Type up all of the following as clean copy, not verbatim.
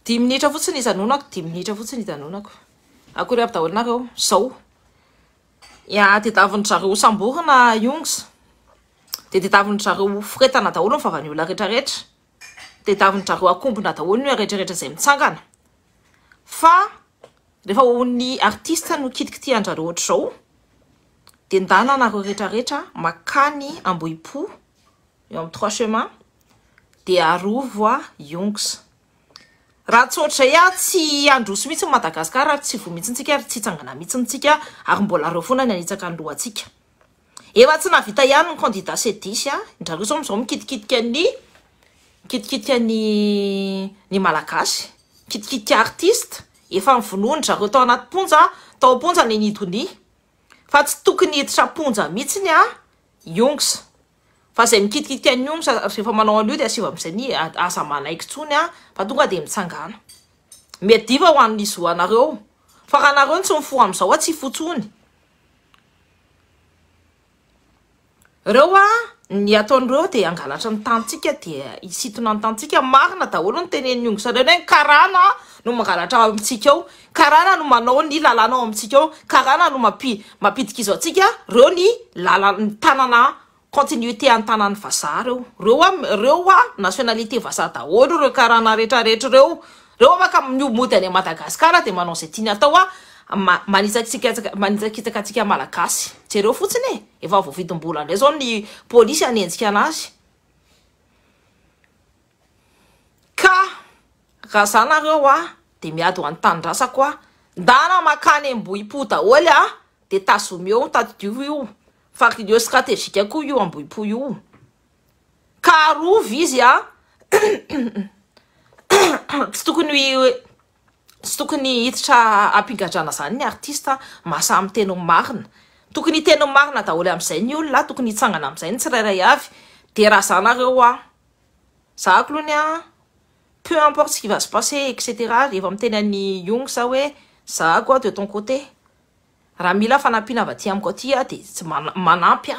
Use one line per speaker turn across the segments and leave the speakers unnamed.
10 minitra fotsiny ijanonako 10 minitra fotsiny ijanonako akory aby daholinareo zao ya tedaviny zareo samborina Jungs tedaviny zareo firetana daholo ny favany olona rehetrarehetra tedaviny zareo akombona daholo ny rehetrarehetra izay mitsangana fa rehefa ny artiste no kitikity anjareo ohatr'izao de ndana nareo rehetrarehetra makany Ambohipo eo amin'ny 3 chemin de arovo Jungs raha tsotr'izay tsy androso mihitsy Madagasikara tsy vo mihitsy tsika tsy tsangana mihitsy tsika ary mbola reo foana ny anitsaka ny lohantsika efa tsy navita ihany ny candidat C10 indrareo zao mikitikitika ny malagasy kitikitika artiste efa mivonoany zareo tao anaty ponja tao ponja ny nidony fa tsy tokony hiditra ponja mihitsy Jungs fa zay mikitikitika ny Jungs rehefa manao an'io de asiva amin'izay ny asa manaiky tsony fa tonga de mitsangana mediva ho an'ny zoanareo fa raha nareo tsy mifoha amin'izao tsy fotsony reo ny ataon'ireo de angalatra ny tantsika de isitona ny tantsika marina daholo ny tenen'ny Jungs reo ny karana no mangalatra amintsika eo karana no manao ny lalana ao amintsika eo karana no mapitikiza atsika reo ny lalany tanana continuité an-tanany vazaha reo nationalité vazaha daholo reo karana rehetrarehetra reo afaka miomody any Madagasikara de manao izay tiany atao manitsakitsaka malagasy jereo fotsiny efa voavidim-bola ndray zao ny polisy anenjika anazy ka raha zany nareo de miady ho an-tanidrasako ndana makany Ambohipo daholo de tazomy eo tadio io fa io stratégique koa io Ambohipo io ka arovo izy tsy tokony hiditra ampigadrana zany ny artiste masamy teny marina tokony teny marina daholo amin'izay ny olona tokony hitsangana amin'izay ny tsirairay avy de raha zanareo zahako lohany peu importe ce qui va se passer etc rehefa miteny any Jungs hoe zahako de ton côté raha mila fanampiana avy aty amiko aty de tsy manampy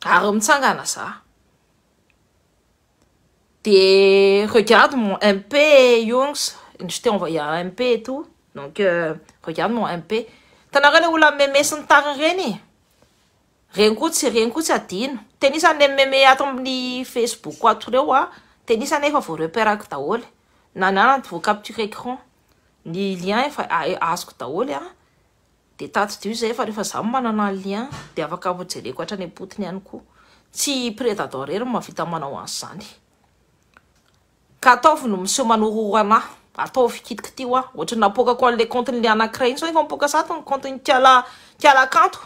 ary mitsangana za de regarde mon MP Jungs je t'ai envoyé un MP et tout donc regarde mon MP tanareo le olona meme sy ny tariny reny koa tsy adino tenisany meme ato amin'ny Facebook ato reo tenisany efa voareperako daholo nanana vo capture écran ny lien efa azoko daholo de tato zay fa rehefa za manana lien de afaka voajereko hatrany apotiny ihany koa tsy prédateur rery mavita manao an'izany ka ataovy no monsieur manoroho anahy ataovy kitikity ohatra napokako an'le compte-ny anankiray iny sao efa mipoka sato ny compte-ny Kiala Kanto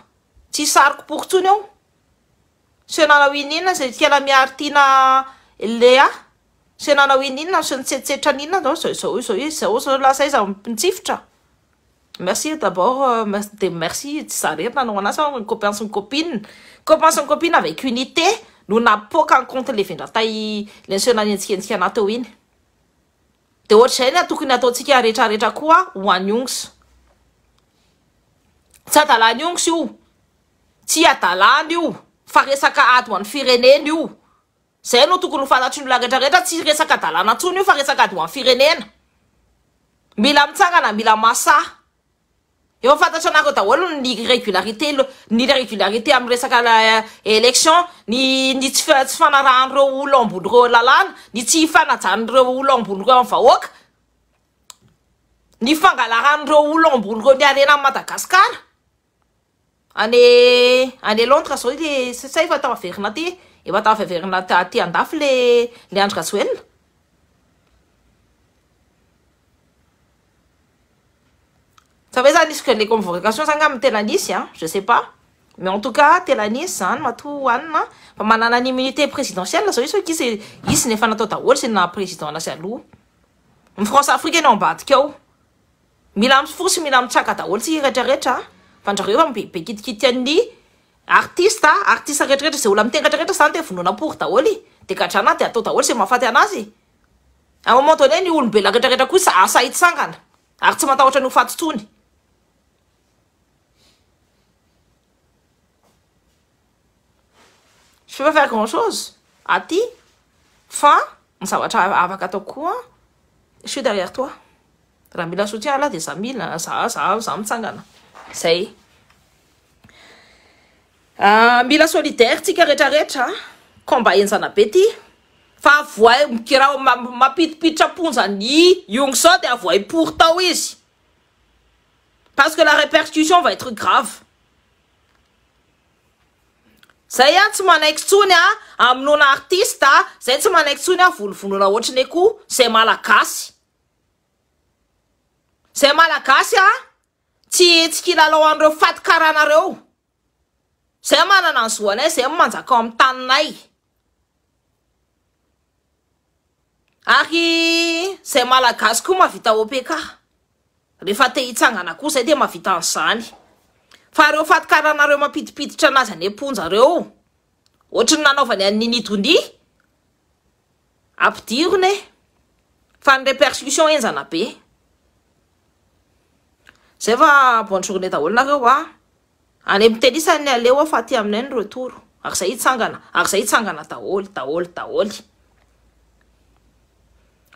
tsy sariko pokotsony eo sy nanao ininona zay Kiala miaritiana le sy nanao ininona sy nitsetsetra ninona zao lasa iza mitsifitra merci d'abord merci tsy zarery nanao anazy copain sy ny copine avec unité no napoka ny compte le vendratay le nseho nanenjikenzika anaty eo iny de ohatr'izay ny tokony ataontsika rehetrarehetra koa ho an'ny Jungs tsy adalany Jungs io tsy adalany io fa resaka ady ho an'ny firenena io zay no tokony ho fantatry ny olona rehetrarehetra tsy resaka adalana ntsony io fa resaka ady ho an'ny firenena mila mitsangana mila masaha efa fantatra anareo daholo ny régularité amin'ny resaka élection ny tsy fanarahan'ireo olona ambon'ireo lalàna ny tsy fanajan'ireo olona ambon'ireo amin'ny vahoaka ny fangalaran'ireo olona ambon'ireo ny arena amin'ny Madagasikara ane Londres zao le say efa tafaverina ty efa tafaverina ty andafy le Andry Rajoelina ça veut dire que les convocations sont comme Télanis, je sais pas. Mais en tout cas, Télanis, matou anna, pas manana immunité présidentielle, ça veut dire que c'est ici n'est pas notre rôle, c'est na président la salou. En France africaine on bat kyo. Milam force milam chakata, aussi retraita, fanjariva petit artiste retraite, c'est ulam tenga retraite santé fununa porta oli. Te kachana te atota oli c'est ma fate anasi. À un moment donné, ni ulbe la retraite kusa asa itsangan. Artsmata ocha nu fatstuni. Je peux pas faire grand chose. Ati, fin, on s'en va afaka tokoa. Je suis derrière toi. Raha mila soutien là dia za mila za mitsangana. Zay. Mila solidaire tsika rehetrarehetra komba enjana be ty. Fa voay mikira mapitipitra ponja ny iong sao dia voay pour tao izy. Parce que la répercussion va être grave. Zay tsy manaiky tsony aminona artiste zay tsy manaiky tsony volovoloana ohatrany koa zay malagasy. Zay malagasy tsy kilalao an'ireo fatikaranareo. Zay manana ny zoanay, zay manjaka amin'ny taninay. Ary zay malagasy koa mavita OPK. Rehefa te hitsangana koa zay dia mavita an'izany. Fa reo fatikaranareo mapitipititra anazy any amponjareo. Ohatrany nanaovany an'ny nidony. Ampidirony fa ny répercussion enjana be. Zay fa bonne journée daholo nareo Any amin'ny tenisany aleo fa aty aminay ny retour. Ary zay hitsangana daholo.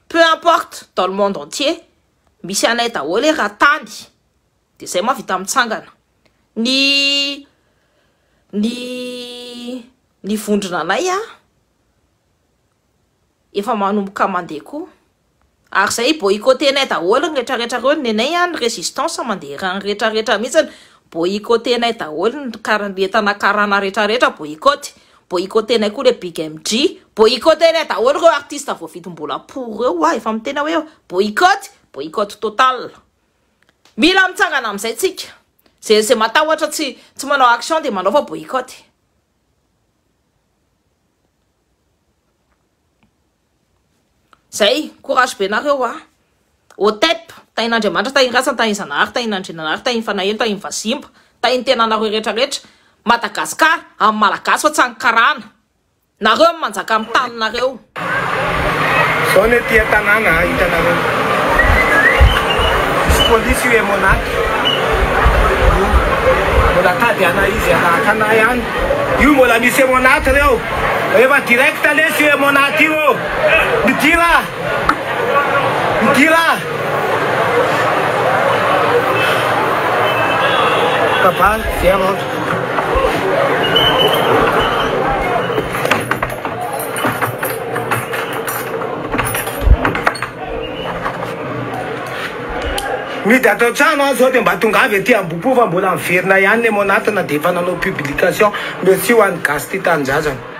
Peu importe dans le monde entier, misy anay daholo raha tany. Dia zay mavita mitsangana. Ny vondrona anay efa manomboka mandeha koa. Ary zay boycottenay daholo ny rehetrarehetra reo ny anay ny résistance mandeha ny rehetrarehetra mihitsy boycottenay daholo ny entana karana rehetrarehetra boycottenay koa le Big MG boycottenay daholo reo artiste voavidim-bola pour reo efa mitena hoe boycott total. Mila mitsangana amin'izay tsika. Zay matahotra tsy manao action dia manao fa boycott. Zay, courage be nareo Au tep, tain'Andriamanitra, tain'Rasana, tain'Zanahary, tain'Andrinanahary, tain'Fanahelo, tain'Vasimba, tain'tenanareo rehetrarehetra. Madagasikara amin'ny malagasy fa tsy ankarana. Nareo manjaka amin'ny taninareo.
Zao ny tia tanàna hitanareo. Polisy hoe monaty. Mbola tady ana izy anakana ihany. Io mbola misy monaty reo. Efa direct lesy hoe monaty io. Midira. Papa, siamo. Midy atao trano zao dia mba tonga avy aty ambopo fa mbola miverina ihany le monaty na dia efa nanao publication. Merci ho an'ny gasy ty tanindrazana.